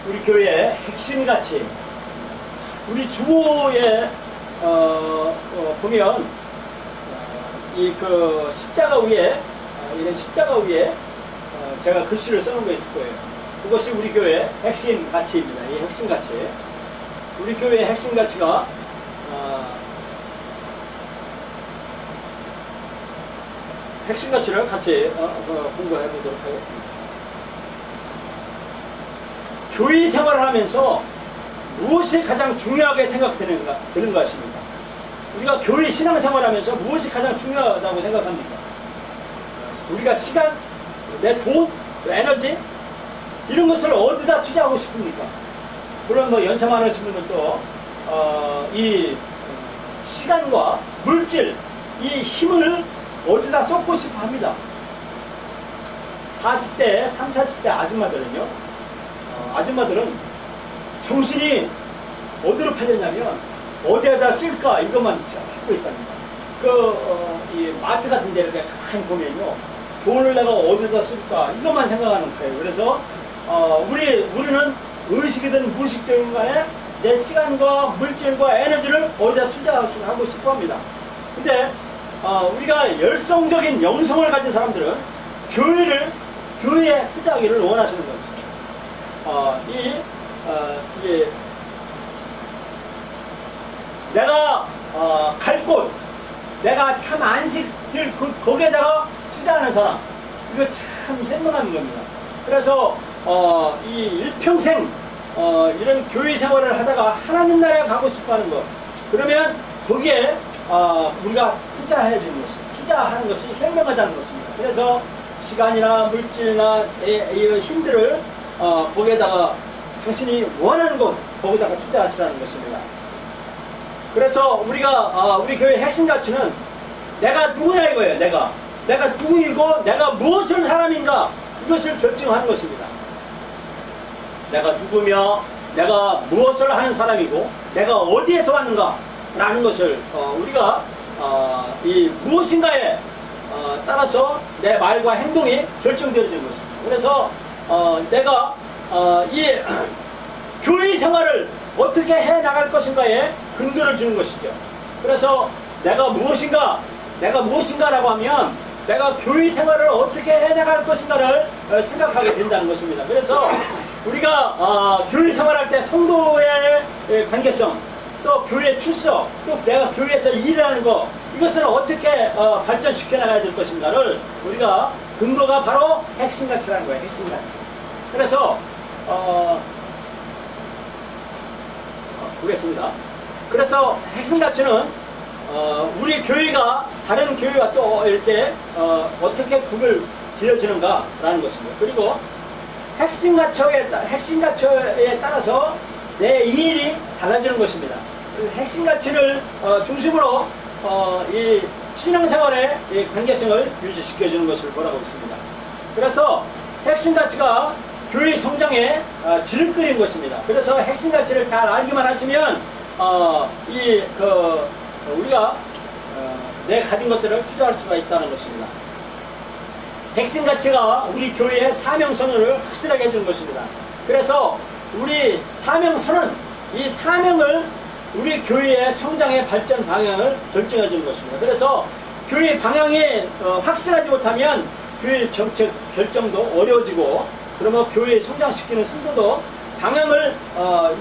우리 교회의 핵심 가치, 우리 주보에 보면 이 그 십자가 위에 이런 십자가 위에 제가 글씨를 써놓은 거 있을 거예요. 그것이 우리 교회의 핵심 가치입니다. 이 핵심 가치, 우리 교회의 핵심 가치가 핵심 가치를 같이 공부해 보도록 하겠습니다. 교회 생활을 하면서 무엇이 가장 중요하게 생각되는 것입니까? 우리가 교회 신앙생활을 하면서 무엇이 가장 중요하다고 생각합니까? 우리가 시간, 내 돈, 에너지 이런 것을 어디다 투자하고 싶습니까? 물론 뭐 연세 많으신 분은 또 이 시간과 물질, 이 힘을 어디다 쏟고 싶어 합니다. 40대, 30, 40대 아줌마들은요, 아줌마들은 정신이 어디로 팔렸냐면 어디에다 쓸까 이것만 하고 있답니다. 이 마트 같은 데 이렇게 가만히 보면요, 돈을 내가 어디다 쓸까 이것만 생각하는 거예요. 그래서 우리는 의식이든 무의식적인 간에 내 시간과 물질과 에너지를 어디다 투자하고 싶어 합니다. 근데 우리가 열성적인 영성을 가진 사람들은 교회에 투자하기를 원하시는 거죠. 이게 내가 갈 곳, 내가 참 안식을 거기에다가 투자하는 사람, 이거 참 현명한 겁니다. 그래서 이 일평생 이런 교회 생활을 하다가 하나님 나라에 가고 싶어하는 것, 그러면 거기에 우리가 투자하는 것이 현명하다는 것입니다. 그래서 시간이나 물질이나 이 힘들을 거기에다가 당신이 원하는 곳, 거기다가 투자하시라는 것입니다. 그래서 우리 교회 핵심 가치는 내가 누구냐 이거예요. 내가 누구이고 내가 무엇을 사람인가, 이것을 결정하는 것입니다. 내가 누구며 내가 무엇을 하는 사람이고 내가 어디에서 왔는가 라는 것을 우리가 이 무엇인가에 따라서 내 말과 행동이 결정되어지는 것입니다. 그래서 내가 이 교회 생활을 어떻게 해나갈 것인가에 근거를 주는 것이죠. 그래서 내가 무엇인가라고 하면 내가 교회 생활을 어떻게 해나갈 것인가를 생각하게 된다는 것입니다. 그래서 우리가 교회 생활할 때 성도의 관계성, 또 교회 출석, 또 내가 교회에서 일하는 것, 이것을 어떻게 발전시켜 나가야 될 것인가를 우리가 근거가 바로 핵심 가치라는 거예요. 핵심 가치. 그래서 보겠습니다. 그래서 핵심 가치는 우리 교회가 다른 교회와 또 이렇게 어떻게 급을 빌려주는가라는 것입니다. 그리고 핵심 가치에 따라서 내 일이 달라지는 것입니다. 핵심 가치를 중심으로 이 신앙생활의 이 관계성을 유지시켜주는 것을 보라고 있습니다. 그래서 핵심 가치가 교회 성장의 지름길인 것입니다. 그래서 핵심 가치를 잘 알기만 하시면 우리가 내 가진 것들을 투자할 수가 있다는 것입니다. 핵심 가치가 우리 교회의 사명선언을 확실하게 해주는 것입니다. 그래서 우리 사명선언, 이 사명을 우리 교회의 성장의 발전 방향을 결정해 주는 것입니다. 그래서 교회 방향이 확실하지 못하면 교회 정책 결정도 어려워지고, 그러면 교회 성장시키는 성도도 방향을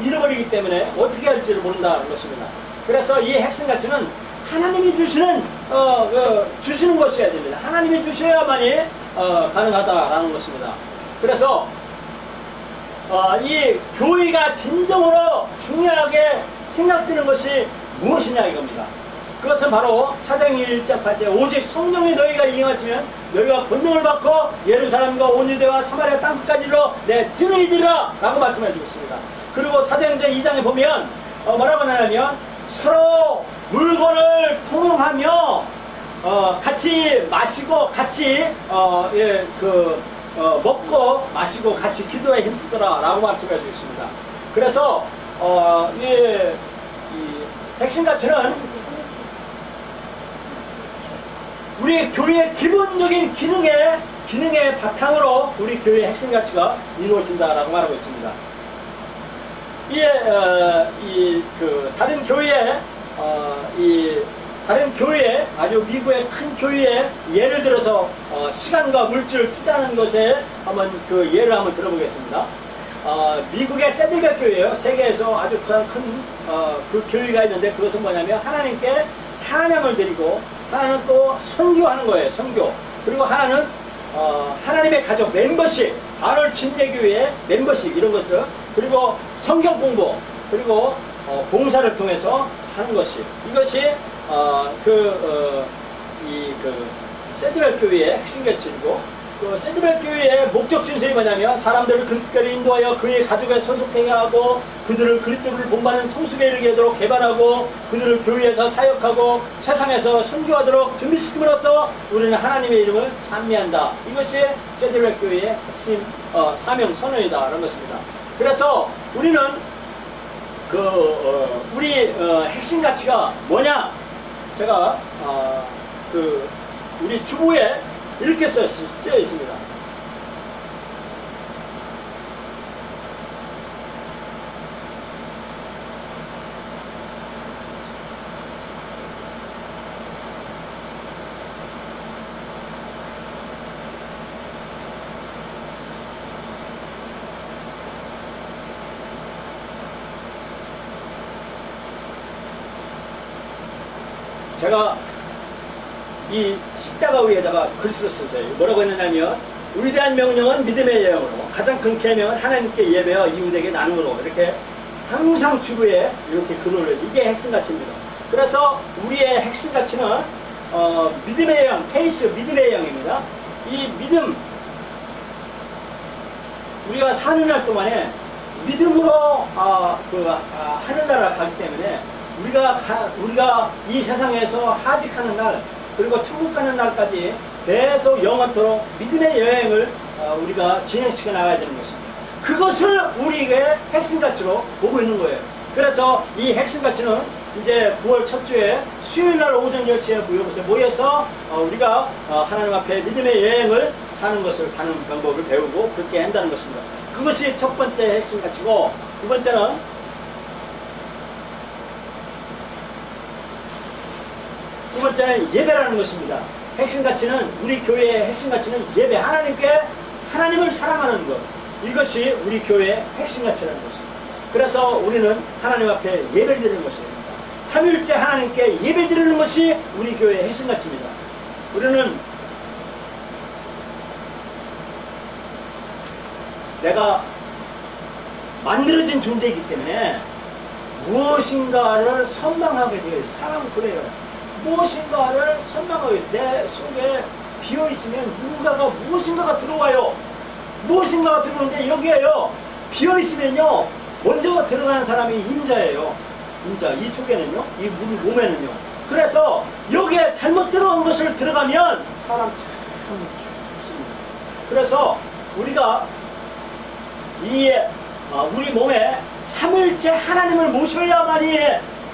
잃어버리기 때문에 어떻게 할지를 모른다는 것입니다. 그래서 이 핵심 가치는 하나님이 주시는 것이어야 됩니다. 하나님이 주셔야만이 가능하다라는 것입니다. 그래서 이 교회가 진정으로 중요하게 생각되는 것이 무엇이냐 이겁니다. 그것은 바로 차장이 1장 8절 오직 성령이 너희가 이행하시면 너희가 권능을 받고 예루살렘과 온 유대와 사마리아 땅끝까지 이르러 내 증인이 되리라 라고 말씀해 주고 있습니다. 그리고 사도행전 2장에 보면 뭐라고 하냐면 서로 물건을 통용하며 같이 마시고 같이 먹고 마시고 같이 기도에 힘쓰더라 라고 말씀해 주고 있습니다. 그래서 이 핵심 가치는 우리 교회의 기본적인 기능의 바탕으로 우리 교회의 핵심 가치가 이루어진다라고 말하고 있습니다. 다른 교회에 다른 교회에 아주 미국의 큰 교회에 예를 들어서 시간과 물질을 투자하는 것에 한번 그 예를 한번 들어보겠습니다. 미국의 샌들백 교회예요. 세계에서 아주 큰 그 교회가 있는데 그것은 뭐냐면 하나님께 찬양을 드리고 하나는 또 선교하는 거예요. 선교. 그리고 하나는 하나님의 가족 멤버십, 아놀 침례교회의 멤버십 이런 것들, 그리고 성경 공부, 그리고 봉사를 통해서 하는 것이 이것이 샌드백 교회의 핵심 가치이고, 그 샌드백 교회의 목적 진술이 뭐냐면 사람들을 그리스도로 인도하여 그의 가족에 소속하게 하고 그들을 그리스도를 본받는 성숙에 이르게 하도록 개발하고 그들을 교회에서 사역하고 세상에서 선교하도록 준비시킴으로써 우리는 하나님의 이름을 찬미한다. 이것이 샌드백 교회의 핵심 사명 선언이다라는 것입니다. 그래서 우리는 우리 핵심 가치가 뭐냐? 제가 우리 주보에 이렇게 쓰여 있습니다. 제가 이 십자가 위에다가 글 썼어요. 뭐라고 했느냐면 위대한 명령은 믿음의 여행으로, 가장 큰 계명은 하나님께 예배와 이웃에게 나눔으로, 이렇게 항상 주부에 이렇게 글을 올려서 이게 핵심 가치입니다. 그래서 우리의 핵심 가치는 믿음의 여행, 페이스 믿음의 여행입니다. 이 믿음, 우리가 사는 날 동안에 믿음으로 하늘나라 가기 때문에 우리가 이 세상에서 하직하는 날, 그리고 천국 가는 날까지 계속 영원토록 믿음의 여행을 우리가 진행시켜 나가야 되는 것입니다. 그것을 우리에게 핵심 가치로 보고 있는 거예요. 그래서 이 핵심 가치는 이제 9월 첫 주에 수요일날 오전 10시에 이곳에 모여서 우리가 하나님 앞에 믿음의 여행을 사는 것을 가는 방법을 배우고 그렇게 한다는 것입니다. 그것이 첫 번째 핵심 가치고, 두 번째는 예배라는 것입니다. 핵심 가치는, 우리 교회의 핵심 가치는 예배, 하나님을 사랑하는 것, 이것이 우리 교회의 핵심 가치라는 것입니다. 그래서 우리는 하나님 앞에 예배를 드리는 것입니다. 삼위일체 하나님께 예배 드리는 것이 우리 교회의 핵심 가치입니다. 우리는 내가 만들어진 존재이기 때문에 무엇인가를 선망하게 되어요. 사람은 그래요. 무엇인가를 선망하고 있어요. 내 속에 비어있으면 무엇인가가 들어와요. 무엇인가가 들어오는데 여기에요. 비어있으면요, 먼저 들어가는 사람이 임자예요. 임자. 이 속에는요, 이 몸에는요. 그래서 여기에 잘못 들어온 것을 들어가면 사람 참 죽습니다. 그래서 우리가 우리 몸에 삼위일체 하나님을 모셔야만이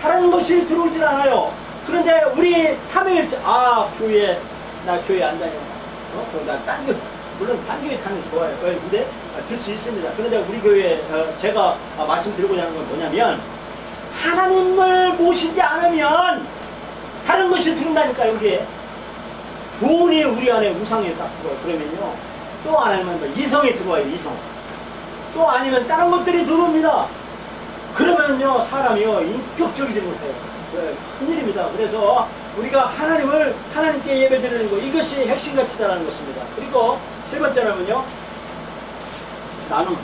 다른 것이 들어오질 않아요. 그런데 우리 삼위일체, 나 교회 안 다녀. 나 물론 딴 교회 다니는 게 좋아요. 근데 들 수 있습니다. 그런데 우리 교회, 제가 말씀드리고자 하는 건 뭐냐면, 하나님을 모시지 않으면 다른 것이 들어온다니까요. 우리에 돈이 우리 안에 우상에 딱 들어와요. 그러면요, 또 아니면 이성이 들어와요. 이성. 또 아니면 다른 것들이 들어옵니다. 그러면요, 사람이요, 인격적이지 못해요. 큰일입니다. 그래서 우리가 하나님께 예배드리는 것, 이것이 핵심 가치다라는 것입니다. 그리고 세 번째로는요, 나눔.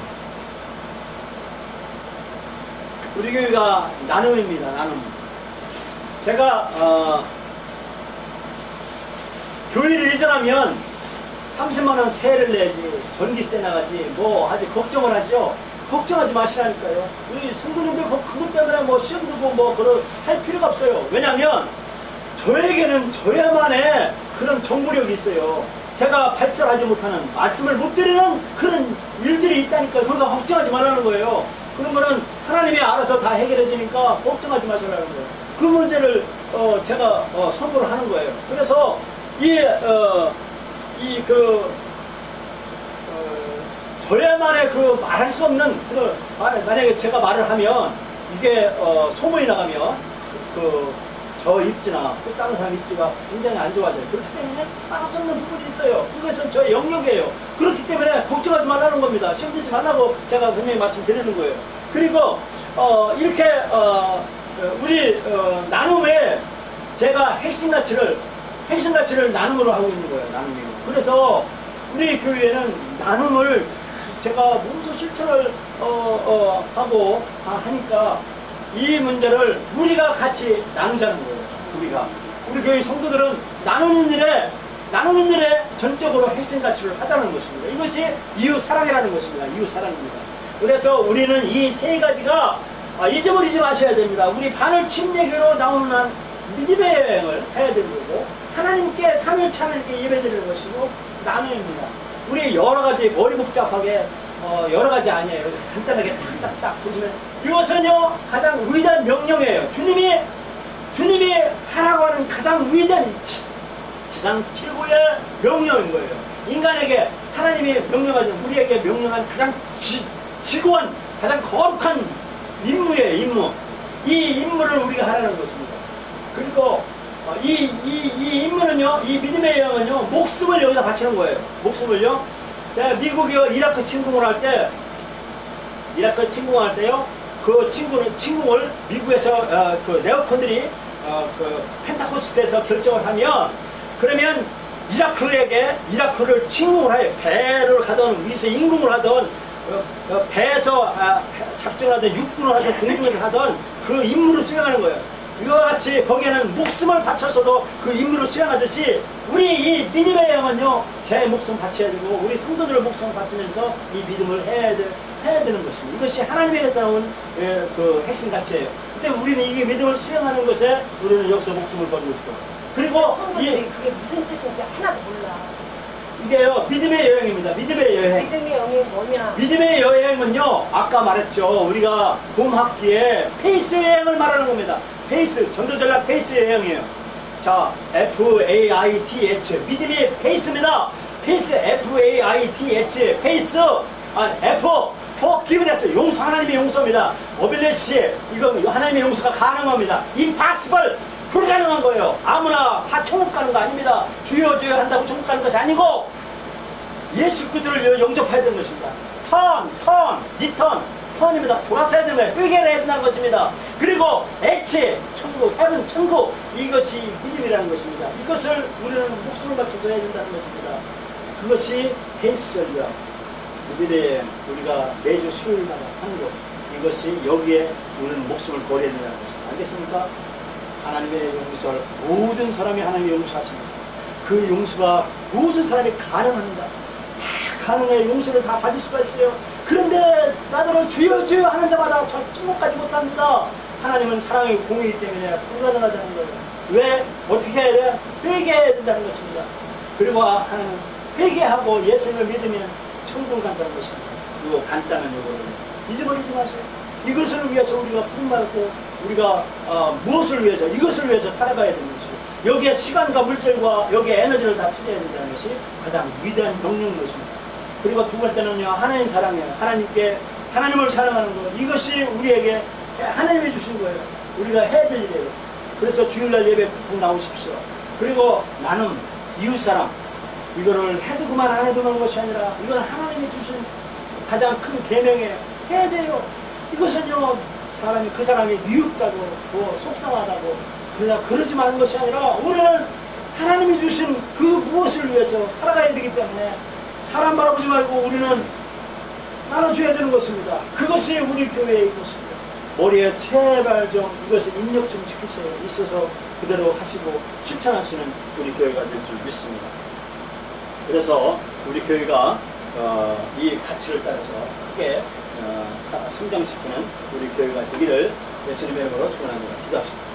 우리 교회가 나눔입니다. 나눔. 제가 교회를 이전하면 30만원 세를 내지, 전기세 나가지, 하지, 걱정을 하죠. 걱정하지 마시라니까요. 우리 성도님들 그것 때문에 시험 들고 할 필요가 없어요. 왜냐면 저에게는 저야만의 그런 정보력이 있어요. 제가 발설하지 못하는, 말씀을 못 드리는 그런 일들이 있다니까. 그러니까 걱정하지 말라는 거예요. 그런 거는 하나님이 알아서 다 해결해 주니까 걱정하지 마시라는 거예요. 그 문제를 제가 선포를 하는 거예요. 그래서 저야만의 그 말할 수 없는 만약에 제가 말을 하면 이게 소문이 나가면 저 입지나 또 다른 사람 입지가 굉장히 안 좋아져요. 그렇기 때문에 말할 수 없는 부분이 있어요. 이것은 저의 영역이에요. 그렇기 때문에 걱정하지 말라는 겁니다. 시험 들지 말라고 제가 분명히 말씀드리는 거예요. 그리고 이렇게 우리 나눔에 제가 핵심 가치를 나눔으로 하고 있는 거예요. 나눔이요. 그래서 우리 교회는 나눔을 제가 몸소 실천을 하고 하니까 이 문제를 우리가 같이 나누자는 거예요. 우리 교회 성도들은 나누는 일에 전적으로 핵심 가치를 하자는 것입니다. 이것이 이웃 사랑이라는 것입니다. 이웃 사랑입니다. 그래서 우리는 이 세 가지가 잊어버리지 마셔야 됩니다. 우리 반을 침례교로 나오는 한 믿음의 여행을 해야 되는 거고, 하나님께 3일차 하나님께 예배드리는 것이고 나눔입니다. 우리 여러 가지 머리 복잡하게 여러 가지 아니에요. 간단하게 딱딱딱 보시면 이것은요 가장 위대한 명령이에요. 주님이 하라고 하는 가장 위대한 지상 최고의 명령인 거예요. 인간에게 하나님이 우리에게 명령한 가장 지고한 가장 거룩한 임무예요. 이 임무를 우리가 하라는 것입니다. 그리고 이 임무는요, 이 믿음의 여행은요, 목숨을 여기다 바치는 거예요. 목숨을요. 제가 미국에 이라크 침공을 할 때요, 그 침공을 미국에서 그 네오콘들이 그 펜타코스트에서 결정을 하면, 그러면 이라크를 침공을 해요. 배를 가던 위에서 임금을 하던 배에서 작전을 하던 육군을 하던 공중을 하던 그 임무를 수행하는 거예요. 이와 같이 거기에는 목숨을 바쳐서도 그 임무를 수행하듯이 우리 이 믿음의 여행은요, 제 목숨 바쳐야 되고 우리 성도들의 목숨을 바치면서 이 믿음을 해야 되는 것입니다. 이것이 하나님에게서 나온 그 핵심 가치예요. 근데 우리는 이 믿음을 수행하는 것에 우리는 여기서 목숨을 걸고 있고, 그리고 성도들이 그게 무슨 뜻인지 하나도 몰라. 이게요, 믿음의 여행입니다. 믿음의 여행. 믿음의 여행이 뭐냐? 믿음의 여행은요, 아까 말했죠. 우리가 봄 학기에 페이스 여행을 말하는 겁니다. 페이스, 전도전략 페이스 여행이에요. 자, FAITH. 믿음이 페이스입니다. 페이스, FAITH. 페이스, F, forgiveness. 용서, 하나님의 용서입니다. 어빌레시, 이거 하나님의 용서가 가능합니다. impossible. 불가능한 거예요. 아무나 천국 가는 거 아닙니다. 주여 주여 한다고 천국 가는 것이 아니고 예수 그리스도를 영접해야 되는 것입니다. 턴입니다. 돌아서야 되는 거예요. 회개해야 된다는 것입니다. 그리고 H, 천국, 헤븐, 천국. 이것이 믿음이라는 것입니다. 이것을 우리는 목숨을 바쳐서 해야 된다는 것입니다. 그것이 펜스절이야. 우리의 우리가 매주 수요일마다 하는 것. 이것이 여기에 우리는 목숨을 걸어야 된다는 것입니다. 알겠습니까? 하나님의 용서를 모든 사람이 하나님의 용서하십니다. 그 용서가 모든 사람이 가능합니다. 다 가능해. 용서를 다 받을 수가 있어요. 그런데 나더러 주여 주여 하는 자마다 저 천국까지 못합니다. 하나님은 사랑의 공이기 때문에 불가능하다는 거예요. 왜? 어떻게 해야 돼? 회개해야 된다는 것입니다. 그리고 하나님은 회개하고 예수님을 믿으면 천국을 간다는 것입니다. 이거 간단한 요거를 잊어버리지 마세요. 이것을 위해서 우리가 품받고 우리가 무엇을 위해서, 이것을 위해서 살아가야 되는 것이고, 여기에 시간과 물질과 여기에 에너지를 다 투자해야 된다는 것이 가장 위대한 명령인 것입니다. 그리고 두 번째는요, 하나님 사랑이에요. 하나님을 사랑하는 것. 이것이 우리에게 하나님이 주신 거예요. 우리가 해야 될 일이에요. 그래서 주일날 예배 꼭 나오십시오. 그리고 나는 이웃사랑, 이거를 해도 그만 안 해도 그만 것이 아니라 이건 하나님이 주신 가장 큰 계명이에요. 해야 돼요. 이것은요, 사람이 그 사람이 미흡다고 뭐 속상하다고 그러지 마는 것이 아니라 우리는 하나님이 주신 그 무엇을 위해서 살아가야 되기 때문에 사람 바라보지 말고 우리는 나눠줘야 되는 것입니다. 그것이 우리 교회의 것입니다. 머리에 제발 좀 이것을 입력 좀 지키세요. 있어서 그대로 하시고 실천하시는 우리 교회가 될 줄 믿습니다. 그래서 우리 교회가 이 가치를 따라서 크게 성장시키는 우리 교회가 되기를 예수님의 이름으로 축원합니다. 기도합시다.